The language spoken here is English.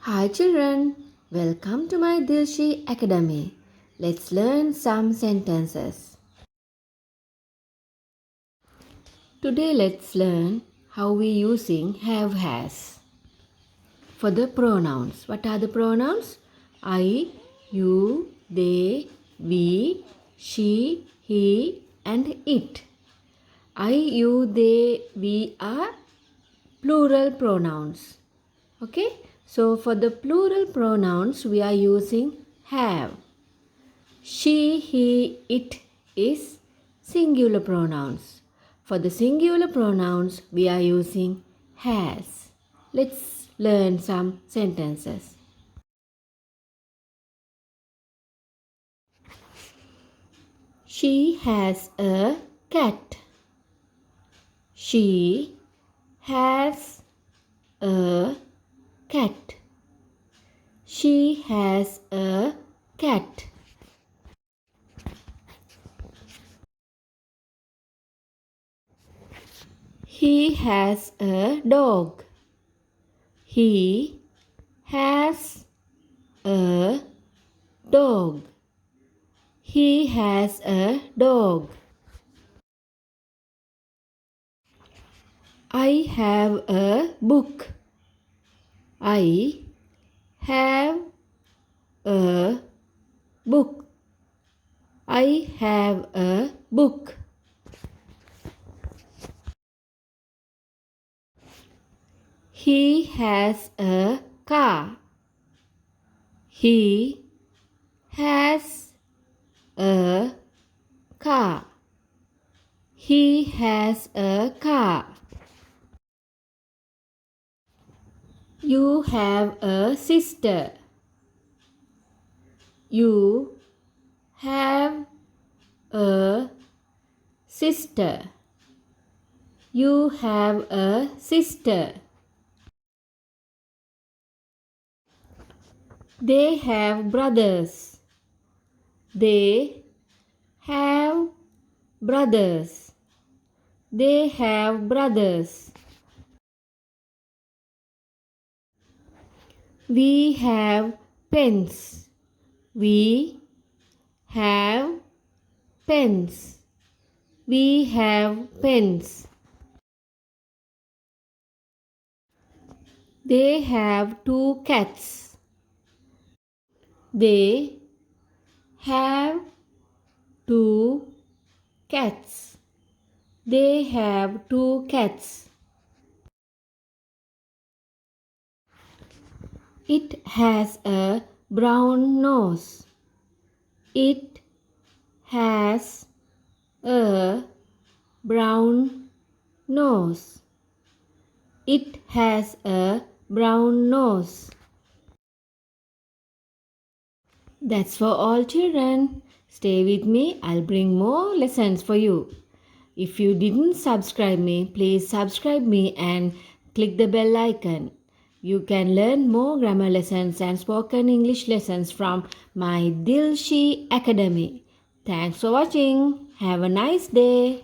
Hi children, welcome to my Dilshi Academy. Let's learn some sentences. Today let's learn how we using have has. For the pronouns, what are the pronouns? I, you, they, we, she, he and it. I, you, they, we are plural pronouns. Okay, so for the plural pronouns we are using have. She, he, it is singular pronouns. For the singular pronouns we are using has. Let's learn some sentences. She has a cat. She has a cat. She has a cat. He has a dog. He has a dog. He has a dog. I have a book. I have a book. I have a book. He has a car. He has a car. He has a car. You have a sister. You have a sister. You have a sister. They have brothers. They have brothers. They have brothers. We have pens. We have pens. We have pens. They have two cats. They have two cats. They have two cats. It has a brown nose. It has a brown nose. It has a brown nose. That's for all children. Stay with me. I'll bring more lessons for you. If you didn't subscribe me, please subscribe me and click the bell icon. You can learn more grammar lessons and spoken English lessons from my Dilshi Academy. Thanks for watching. Have a nice day.